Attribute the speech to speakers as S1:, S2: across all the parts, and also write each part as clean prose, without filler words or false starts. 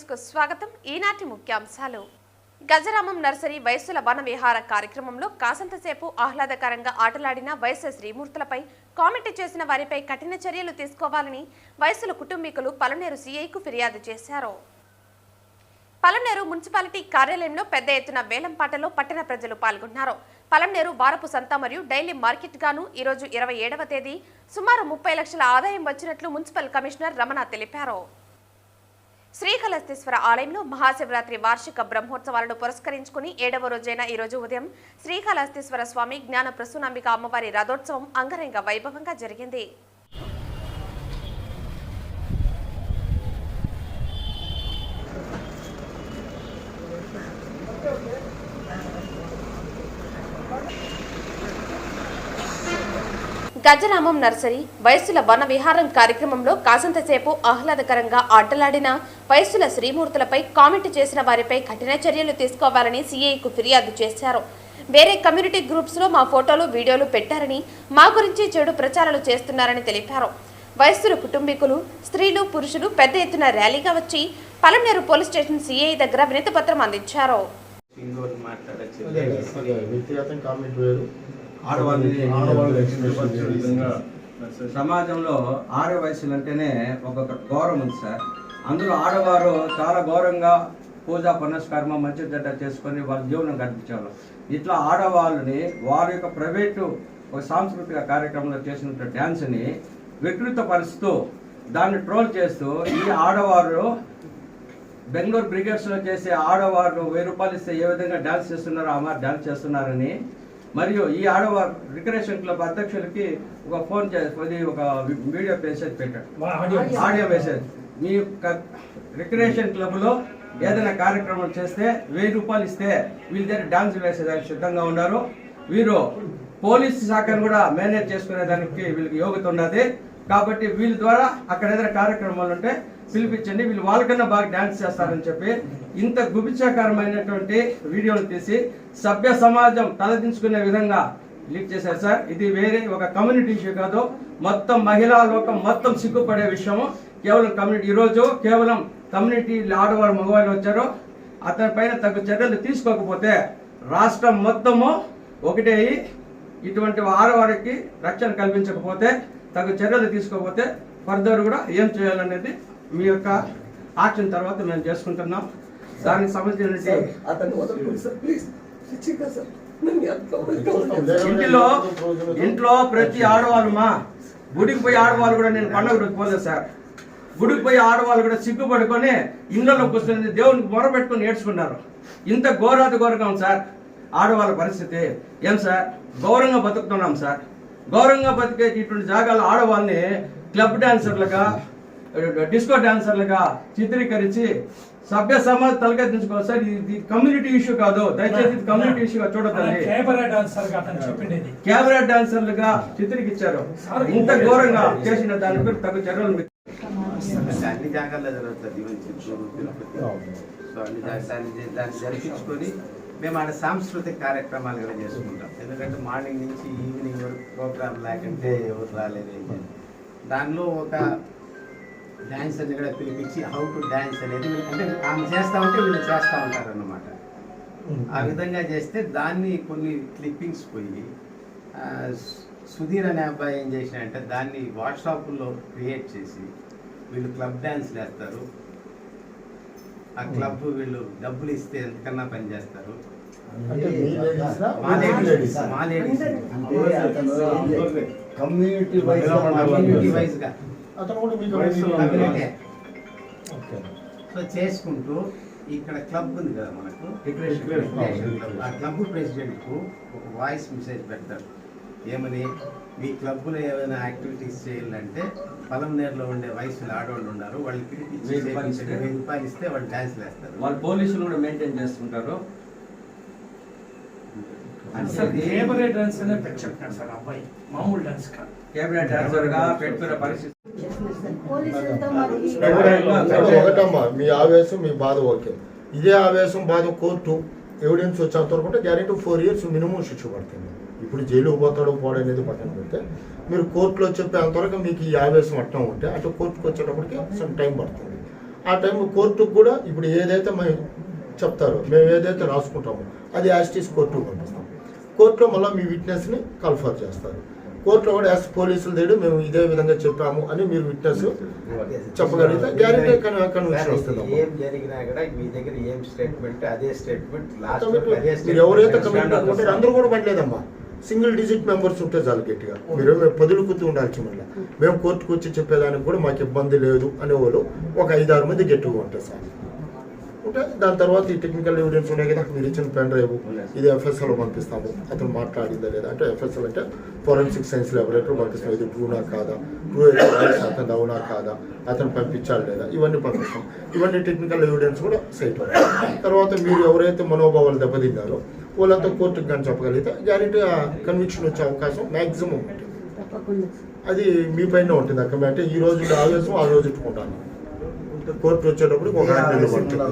S1: కు స్వాగతం. ఈనాటి ముఖ్యాంశాలు. గజరామం నర్సరీ వయస్సుల వన విహార కార్యక్రమంలో కాసంతసేపు ఆహ్లాదకరంగా ఆటలాడిన వయస్సు శ్రీమూర్తులపై కామెంట్ చేసిన వారిపై కఠిన చర్యలు తీసుకోవాలని వయస్సుల కుటుంబీకులు పలనేరు సీఐకు ఫిర్యాదు చేశారు. పలనేరు మున్సిపాలిటీ కార్యాలయంలో పెద్ద ఎత్తున వేలంపాటలో పట్టణ ప్రజలు పాల్గొన్నారు. పలనేరు వారపు సంత మరియు డైలీ మార్కెట్ గాను ఈరోజు 27వ తేదీ సుమారు 30 లక్షల ఆదాయం వచ్చినట్లు మున్సిపల్ కమిషనర్ రమణ తెలిపారు. శ్రీకాళహస్తీశ్వర ఆలయంలో మహాశివరాత్రి వార్షిక బ్రహ్మోత్సవాలను పురస్కరించుకుని 7వ రోజైన ఈ రోజు ఉదయం శ్రీకాళహస్తీశ్వర స్వామి జ్ఞాన ప్రసూనాంబిక అమ్మవారి రథోత్సవం అంగరంగ వైభవంగా జరిగింది. గజరామం నర్సరీ వయస్సుల వన విహారం కార్యక్రమంలో కాసంతసేపు ఆహ్లాదకరంగా ఆటలాడిన వయస్సుల శ్రీమూర్తులపై కామెంట్ చేసిన వారిపై కఠిన చర్యలు తీసుకోవాలని సీఐకు ఫిర్యాదు చేశారు. వేరే కమ్యూనిటీ గ్రూప్స్ లో మా ఫోటోలు వీడియోలు పెట్టారని, మా గురించి చెడు ప్రచారాలు చేస్తున్నారని తెలిపారు. వయస్సుల కుటుంబీకులు, స్త్రీలు, పురుషులు పెద్ద ఎత్తున ర్యాలీగా వచ్చి పలనేరు పోలీస్ స్టేషన్ సీఐ దగ్గర వినతి పత్రం అందించారు.
S2: సమాజంలో ఆడ వయసులు అంటేనే ఒక గౌరవం ఉంది సార్. అందులో ఆడవారు చాలా గౌరవంగా పూజా పునస్కారం మంచి చెడ్డ చేసుకొని వాళ్ళ జీవనం గడిపించారు. ఇట్లా ఆడవాళ్ళని వారి యొక్క ప్రైవేటు ఒక సాంస్కృతిక కార్యక్రమంలో చేసినటువంటి డ్యాన్స్ని వికృతపరుస్తూ దాన్ని ట్రోల్ చేస్తూ ఈ ఆడవారు బెంగళూరు బ్రిగేడ్స్లో చేసే ఆడవారు 1000 రూపాయలు ఇస్తే ఏ విధంగా డ్యాన్స్ చేస్తున్నారో అమ్మారు డ్యాన్స్ చేస్తున్నారని, మరియు ఈ ఆడవారు రిక్రియేషన్ క్లబ్ అధ్యక్షులకి ఒక ఫోన్ చేసి ఒక వీడియో మెసేజ్ పెట్టాడు, ఆడియో మెసేజ్. మీ రిక్రియేషన్ క్లబ్లో ఏదైనా కార్యక్రమం చేస్తే 1000 రూపాయలు ఇస్తే వీళ్ళ దగ్గర డ్యాన్స్ వేసేదానికి సిద్ధంగా ఉన్నారు. వీరు పోలీసు శాఖను కూడా మేనేజ్ చేసుకునేదానికి వీళ్ళకి యోగ్యత ఉన్నది. కాబట్టి వీళ్ళ ద్వారా అక్కడ ఏదైనా కార్యక్రమాలు ఉంటే పిలిపించండి, వీళ్ళు వాళ్ళకన్నా బాగా డ్యాన్స్ చేస్తారని చెప్పి ఇంత గుబిచాకరమైనటువంటి వీడియోలు తీసి సభ్య సమాజం తలదించుకునే విధంగా లీక్ చేశారు సార్. ఇది వేరే ఒక కమ్యూనిటీ ఇష్యూ కాదు, మొత్తం మహిళా లోకం మొత్తం సిగ్గుపడే విషయము. కేవలం కమ్యూనిటీ ఈరోజు కేవలం కమ్యూనిటీ ఆడవారు మగవాళ్ళు వచ్చారు. అతని పైన తగు చర్యలు తీసుకోకపోతే రాష్ట్రం మొత్తము ఒకటే ఇటువంటి ఆడవారికి రక్షణ కల్పించకపోతే తగు చర్యలు తీసుకోకపోతే ఫర్దర్ కూడా ఏం చేయాలనేది మీ యొక్క యాక్షన్ తర్వాత మేము చేసుకుంటున్నాం. దానికి సంబంధించిన ఇంట్లో ప్రతి ఆడవాళ్ళు మా గుడికి పోయి ఆడవాళ్ళు కూడా నేను పండుగ రోజు పోలేదు సార్. గుడికి పోయి ఆడవాళ్ళు కూడా సిగ్గుపడుకొని ఇళ్లలో కూర్చొని దేవునికి మొరపెట్టుకొని నేర్చుకున్నారు. ఇంత ఘోరంగా సార్ ఆడవాళ్ళ పరిస్థితి. ఏం సార్ గౌరవంగా బతుకుతున్నాం సార్. గౌరవంగా బతికే ఇటువంటి జాగాల ఆడవాళ్ళని క్లబ్ డాన్సర్లుగా, డిస్కో డాన్సర్లుగా చిత్రీకరించి సభ్య సమాజం తలకెత్తించుకోవాలి సార్. ఇది కమ్యూనిటీ ఇష్యూ కాదు, దయచేసి కమ్యూనిటీ ఇష్యూగా చూడకండి. క్యాబరే డాన్సర్లుగా చిత్రీకరించారు. ఇంత ఘోరంగా చేసిన దానికి తగు చర్యలు
S3: అన్ని జాగాల్లో జరుగుతుంది. సో అన్ని దాన్ని జరిపించుకొని మేము ఆడ సాంస్కృతిక కార్యక్రమాలు కూడా చేసుకుంటాం. ఎందుకంటే మార్నింగ్ నుంచి ఈవినింగ్ వరకు ప్రోగ్రామ్ లేకుంటే ఎవరు రాలేదు. దానిలో ఒక డ్యాన్సర్ని కూడా పిలిపించి హౌ టు డ్యాన్స్ అనేది అంటే ఆమె చేస్తూ ఉంటే వీళ్ళు చేస్తూ ఉంటారు అన్నమాట. ఆ విధంగా చేస్తే దాన్ని కొన్ని క్లిప్పింగ్స్ పోయి సుధీర్ అనే అబ్బాయి ఏం చేసినాయంటే దాన్ని వాట్సాప్లో క్రియేట్ చేసి వీళ్ళు క్లబ్ డ్యాన్స్ వేస్తారు. ఆ క్లబ్ వీళ్ళు డబ్బులు ఇస్తే ఎంతకన్నా పని చేస్తారు. కమ్యూనిటీ వైజ్ గా సో చేసుకుంటూ ఇక్కడ క్లబ్ ఉంది కదా మనకు, ఆ క్లబ్ ప్రెసిడెంట్ కు ఒక వాయిస్ మెసేజ్ పెడతారు. ఏమని, మీ క్లబ్లో ఏమైనా యాక్టివిటీస్ చేయాలంటే పలమనేరులో ఉండే వయసులో ఆడవాళ్ళు ఉన్నారు, వాళ్ళు పిలిపించి 1000 రూపాయలు ఇస్తే వాళ్ళు డ్యాన్స్ వేస్తారు.
S2: వాళ్ళు పోలీసులు కూడా మెయింటైన్ చేస్తుంటారు.
S4: ఒకటమ్మా మీ ఆవేశం మీ బాధ ఓకే. ఇదే ఆవేశం బాధ కోర్టు ఎవిడెన్స్ వచ్చేంత వరకు గ్యారెంటీ 4 years మినిమం శిక్ష పడుతుంది. ఇప్పుడు జైలు పోతాడు పోవడం అనేది పక్కన పెడితే మీరు కోర్టులో చెప్పేంతవరకు మీకు ఈ ఆవేశం అట్టం ఉంటే అటు కోర్టుకు వచ్చేటప్పటికి సమ్ టైం పడుతుంది. ఆ టైం కోర్టుకు కూడా ఇప్పుడు ఏదైతే మేము చెప్తారో మేము ఏదైతే రాసుకుంటామో అది యాస్టీస్ కోర్టుకు పంపిస్తాం. కోర్టులో మళ్ళీ మీ విట్నెస్ని కన్ఫర్మ్ చేస్తారు. కోర్టులో కూడా యాజ్ పోలీసులు దేడు మేము ఇదే విధంగా చెప్పాము అని మీరు విట్నెస్ చెప్పగలిగితే గ్యారెంటీ కన్విక్షన్ వస్తుంది.
S3: ఏం జరిగినా కూడా మీ దగ్గర ఏం స్టేట్మెంట్ అదే స్టేట్మెంట్
S4: మీరు ఎవరైతే కమిట్మెంట్ ఉంటారో అందరూ కూడా పడలేదమ్మా. సింగిల్ డిజిట్ మెంబర్స్ ఉంటే చాలు గట్టిగా. మీరు పొదులు కుత్తు ఉండాల్సి మళ్ళీ మేము కోర్టుకు వచ్చి చెప్పేదానికి కూడా మాకు ఇబ్బంది లేదు అనేవాళ్ళు ఒక 5-6 మంది గట్టిగా ఉంటారు సార్. ఉంటే దాని తర్వాత ఈ టెక్నికల్ ఎవిడెన్స్ ఉన్నాయి కదా, మీరు ఇచ్చిన పెన్ డ్రైవ్ ఇది ఎఫ్ఎస్ఎల్లో పంపిస్తాము, అతను మాట్లాడిందా లేదా అంటే ఎఫ్ఎస్ఎల్ అంటే ఫోరెన్సిక్ సైన్స్ ల్యాబొరేటరీ పంపిస్తాం. ఇది ట్రూనా కాదా, ట్రూ అయితే అతను అవునా కాదా, అతను పంపించాలి లేదా, ఇవన్నీ పంపిస్తాం. ఇవన్నీ టెక్నికల్ ఎవిడెన్స్ కూడా సైట్ తర్వాత మీరు ఎవరైతే మనోభావాలు దెబ్బతిన్నారో వాళ్ళంతా కోర్టుకు కానీ చెప్పగలిగితే గ్యారెంటీ కన్విక్షన్ వచ్చే అవకాశం మ్యాక్సిమం ఉంటుంది. అది మీ పైన ఉంటుంది అక్కడ. అంటే ఈ రోజు ఆవేశం ఆ రోజు ఇట్టుకుంటాను, కోర్టు వచ్చేటప్పుడు ఒక 6 నెలలు పడుతుంది.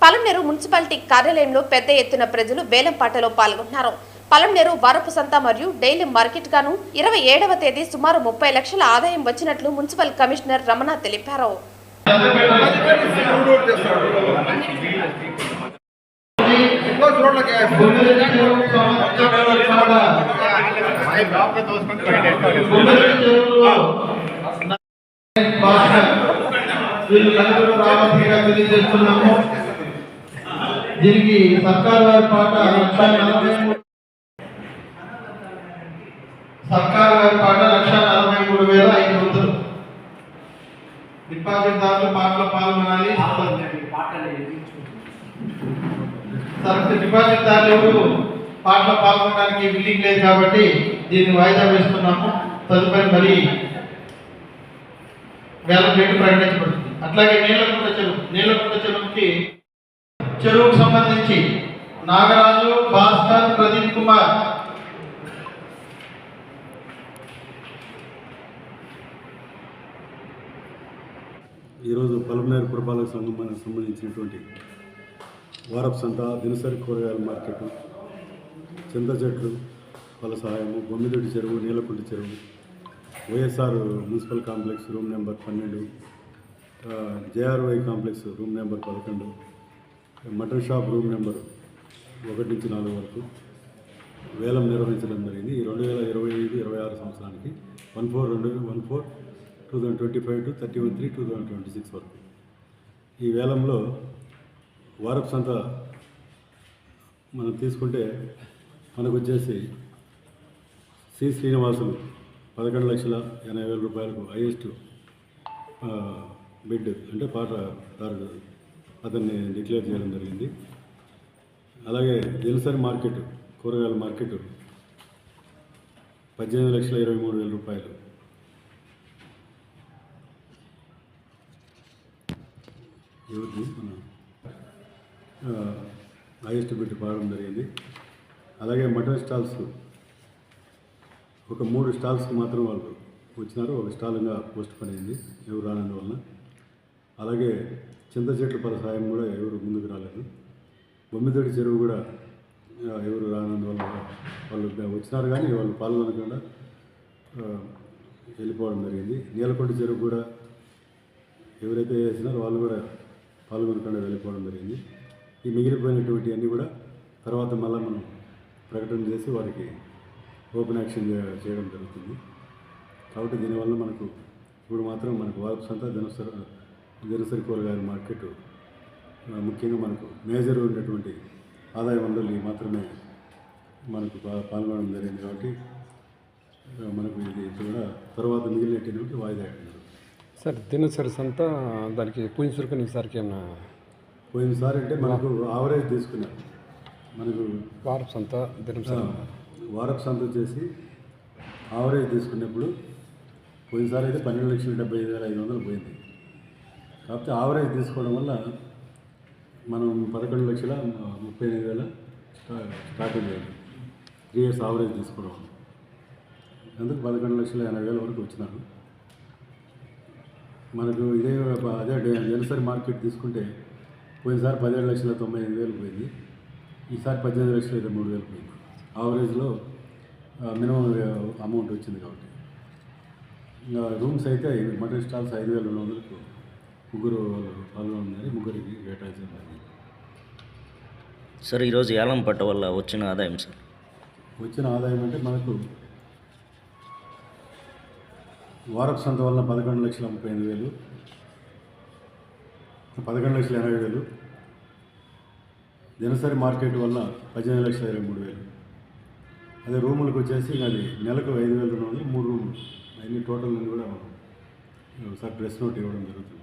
S1: పలమనేరు మున్సిపాలిటీ కార్యాలయంలో పెద్ద ఎత్తున ప్రజలు వేలం పాటలో పాల్గొన్నారు. పలమనేరు వారపు సంత మరియు డైలీ మార్కెట్ గాను 27వ తేదీ సుమారు 30 లక్షల ఆదాయం వచ్చినట్లు మున్సిపల్ కమిషనర్ రమణ తెలిపారు.
S5: దీనికి సర్కార్ వారి పాట 1,43,500. డిపాజిట్దారులు పాటలో పాల్గొనాలి. డిపాజిట్దారులు ఎవరు పాటలో పాల్గొనడానికి బిల్లింగ్ లేదు కాబట్టి దీన్ని వాయిదా వేస్తున్నాము. తదుపరి మరి వేల రేటు ప్రకటించబడుతుంది. అట్లాగే నీలకుంట చెరువుకి చెరువుకు సంబంధించి నాగరాజు, భాస్కర్, ప్రదీప్ కుమార్
S6: ఈరోజు పలమనేరు పురపాలక సంఘానికి సంబంధించినటువంటి వారపు సంత, దినసరి కూరగాయల మార్కెట్, చింత చెట్లు, పల సహాయము, బొమ్మిదొడ్డి చెరువు, నీలకుంట చెరువు, YSR municipal complex room number 12, JRY complex room number 11, mutton shop room number 1 నుంచి 4 వరకు వేలం నిర్వహించడం జరిగింది. ఈ 2025-26 సంవత్సరానికి 14/2025 to 31/3/2026 వరకు. ఈ వేలంలో వారపు సంత మనం తీసుకుంటే మనకు వచ్చేసి సి శ్రీనివాసులు 11,80,000 రూపాయలకు హైయెస్ట్ బిడ్ అంటే పాటదారుడు అతన్ని డిక్లేర్ చేయడం జరిగింది. అలాగే దినసరి మార్కెట్, కూరగాయల మార్కెట్ 18,23,000 రూపాయలు. ఎవరిది మన హైయెస్ట్ బిడ్ పాడడం జరిగింది. అలాగే మటన్ స్టాల్స్ ఒక 3 స్టాల్స్కి మాత్రం వాళ్ళు వచ్చినారు. ఒక స్టాల్ ఇంకా పోస్ట్ పడింది ఎవరు రానందువలన. అలాగే చింత చెట్ల పల సాయం కూడా ఎవరు ముందుకు రాలేదు. బొమ్మిదొడ్డి చెరువు కూడా ఎవరు రానందువల్ల వాళ్ళు వచ్చినారు కానీ వాళ్ళు పాల్గొనకుండా వెళ్ళిపోవడం జరిగింది. నీలకొండ చెరువు కూడా ఎవరైతే వేసినారో వాళ్ళు కూడా పాల్గొనకుండా వెళ్ళిపోవడం జరిగింది. ఈ మిగిలిపోయినటువంటి అన్నీ కూడా తర్వాత మళ్ళీ మనం ప్రకటన చేసి వారికి ఓపెన్ యాక్షన్ చేయడం జరుగుతుంది. కాబట్టి దీనివల్ల మనకు ఇప్పుడు మాత్రం మనకు వారపు సంత, దినసరి కూరగాయల మార్కెట్ ముఖ్యంగా మనకు మేజర్ ఉన్నటువంటి ఆదాయ వనరులు మాత్రమే మనకు పాల్గొనడం జరిగింది. కాబట్టి మనకు ఇది కూడా తర్వాత మిగిలినటువంటి వాయిదా
S7: సార్. దినసరి సంత దానికి పోయినసరికి ఈసారికి ఏమన్నా
S6: పోయినసారి అంటే మనకు ఆవరేజ్ తీసుకున్నారు. మనకు
S7: వారపు సంత, దినసరి
S6: వారపు సంత చేసి ఆవరేజ్ తీసుకున్నప్పుడు పోయినసారి అయితే 12,75,500 పోయింది. కాకపోతే ఆవరేజ్ తీసుకోవడం వల్ల మనం 11,38,000 స్టార్టింగ్ అయింది. 3 years ఆవరేజ్ తీసుకోవడం అందుకు 11,80,000 వరకు వచ్చినారు. మనకు అదే జనసరి మార్కెట్ తీసుకుంటే పోయినసారి 17,95,000 పోయింది, ఈసారి 18,23,000 పోయింది. ఆవరేజ్లో మినిమం అమౌంట్ వచ్చింది కాబట్టి. ఇంకా రూమ్స్ అయితే మటన్ స్టాల్స్ 5,200కు ముగ్గురు పాల్గొన్నారు, ముగ్గురికి కేటాయించారు.
S8: సార్ ఈరోజు ఏలం పట్ట వల్ల వచ్చిన ఆదాయం సార్?
S6: వచ్చిన ఆదాయం అంటే మనకు వారపు సంత వల్ల 11,35,000, 11,80,000, దినసరి మార్కెట్ వల్ల 18,23,000. అదే రూములకు వచ్చేసి అది నెలకు 5,200, 3 రూములు అన్ని టోటల్ కూడా ఒకసారి ప్రెస్ నోట్ ఇవ్వడం జరుగుతుంది.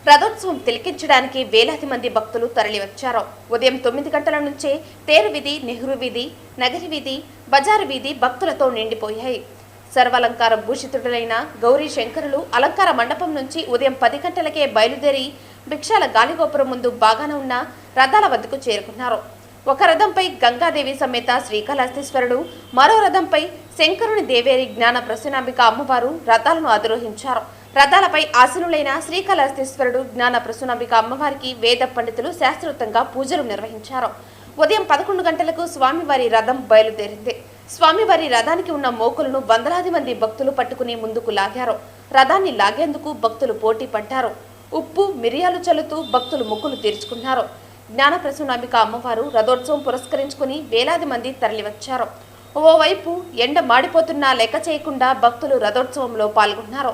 S1: రథోత్సవం తిలకించడానికి వేలాది మంది భక్తులు తరలివచ్చారు. ఉదయం 9 గంటల నుంచే తేరు వీధి, నెహ్రూ వీధి, నగరి వీధి, బజారు వీధి భక్తులతో నిండిపోయాయి. సర్వాలంకార భూషితుడైన గౌరీ శంకరులు అలంకార మండపం నుంచి ఉదయం 10 గంటలకే బయలుదేరి భిక్షాల గాలిగోపురం ముందు బాగాన ఉన్న రథాల వద్దకు చేరుకున్నారు. ఒక రథంపై గంగాదేవి సమేత శ్రీకాళహస్తీశ్వరుడు, మరో రథంపై శంకరుని దేవేరి జ్ఞాన ప్రసూనాంబిక అమ్మవారు రథాలను అధిరోహించారు. రథాలపై ఆసనులైన శ్రీకాళహస్తీశ్వరుడు, జ్ఞాన ప్రసూనాంబిక అమ్మవారికి వేద పండితులు శాస్త్రోక్తంగా పూజలు నిర్వహించారు. ఉదయం 11 గంటలకు స్వామివారి రథం బయలుదేరింది. స్వామివారి రథానికి ఉన్న మోకులను వందలాది మంది భక్తులు పట్టుకుని ముందుకు లాగారు. రథాన్ని లాగేందుకు భక్తులు పోటీ పడ్డారు. ఉప్పు, మిరియాలు చల్లుతూ భక్తులు మొక్కులు తీర్చుకున్నారు. జ్ఞాన ప్రసూనాంబిక అమ్మవారు రథోత్సవం పురస్కరించుకుని వేలాది మంది తరలివచ్చారు. ఓవైపు ఎండ మాడిపోతున్నా లెక్క చేయకుండా భక్తులు రథోత్సవంలో పాల్గొన్నారు.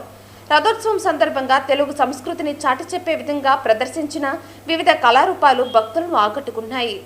S1: రథోత్సవం సందర్భంగా తెలుగు సంస్కృతిని చాటి చెప్పే విధంగా ప్రదర్శించిన వివిధ కళారూపాలు భక్తులను ఆకట్టుకున్నాయి.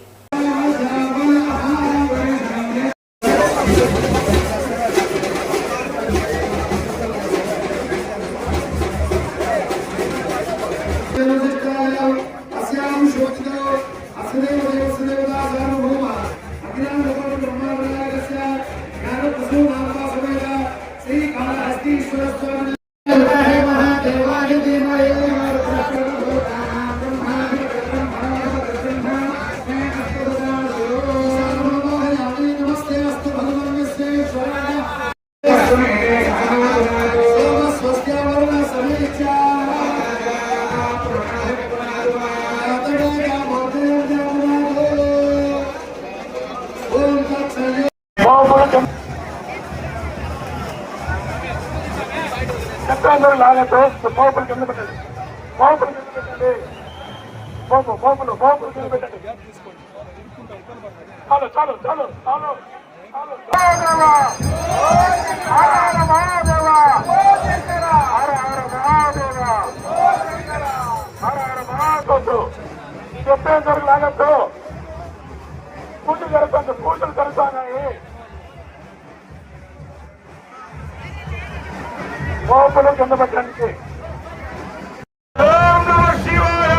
S9: మోపులు కింద పెట్టండి, మోపులు కింద పెట్టండి, మోపులు కింద పెట్టండి. చాలు చాలు చాలు చాలు చెప్పేందుకు లాగద్దు. పూజలు జరుగుతుంది, పూజలు జరుగుతున్నాయి. మోపులు కింద పెట్టండి. ఓం నమః శివాయ.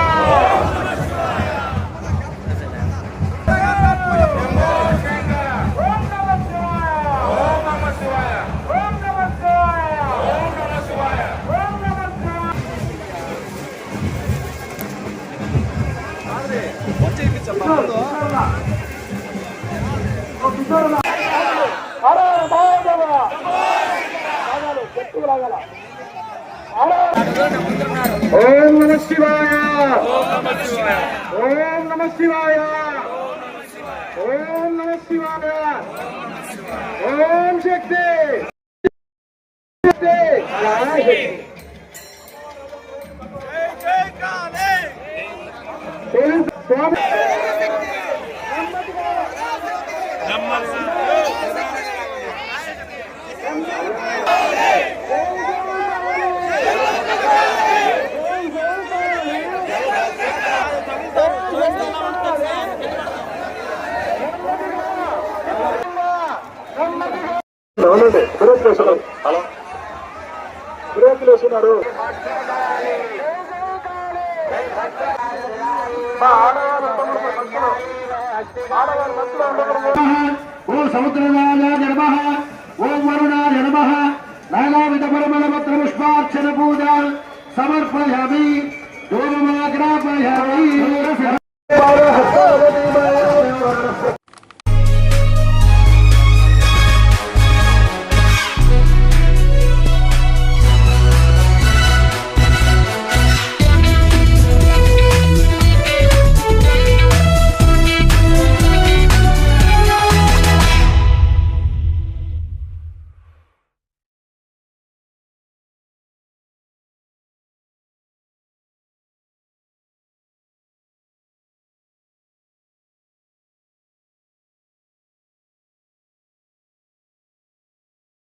S9: ఓం నమః శివాయ. ఓం నమః శివాయ. ఓం నమః శివాయ. ఓం శక్తి. బ్రేకులు వేస్తున్నారు. ఓ సముద్రనాథ